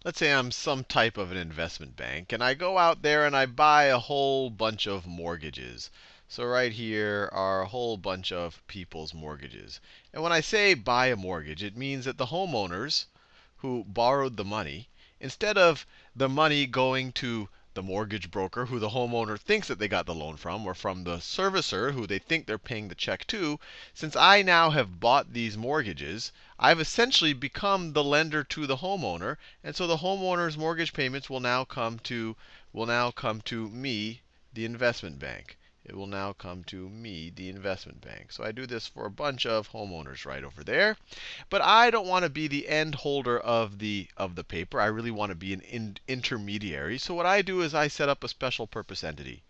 let's say I'm some type of an investment bank, and I go out there and I buy a whole bunch of mortgages. So right here are a whole bunch of people's mortgages. And when I say buy a mortgage, it means that the homeowners who borrowed the money, instead of the money going to the mortgage broker who the homeowner thinks that they got the loan from, or from the servicer who they think they're paying the check to, since I now have bought these mortgages, I've essentially become the lender to the homeowner, and so the homeowner's mortgage payments will now come to me, the investment bank. It will now come to me, the investment bank. So I do this for a bunch of homeowners right over there. But I don't want to be the end holder of the paper. I really want to be an intermediary. So what I do is I set up a special purpose entity.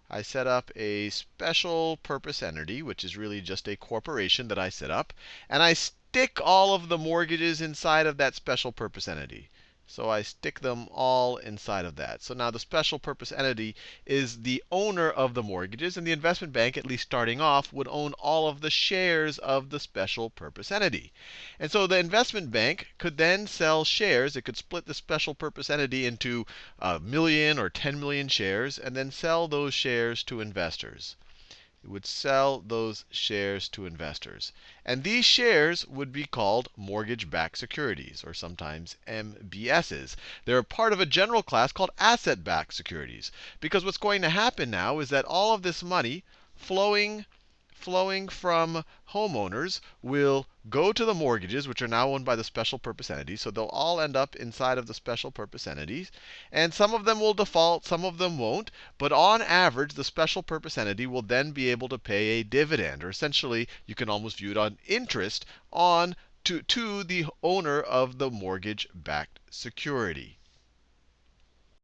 I set up a special purpose entity, which is really just a corporation that I set up. And I stick all of the mortgages inside of that special purpose entity. So I stick them all inside of that. So now the special purpose entity is the owner of the mortgages, and the investment bank, at least starting off, would own all of the shares of the special purpose entity. And so the investment bank could then sell shares. It could split the special purpose entity into a million or 10 million shares, and then sell those shares to investors. It would sell those shares to investors. And these shares would be called mortgage-backed securities, or sometimes MBSs. They're part of a general class called asset-backed securities. Because what's going to happen now is that all of this money flowing from homeowners will go to the mortgages, which are now owned by the special purpose entities. So they'll all end up inside of the special purpose entities. And some of them will default, some of them won't. But on average, the special purpose entity will then be able to pay a dividend. Or essentially, you can almost view it on interest on to the owner of the mortgage-backed security.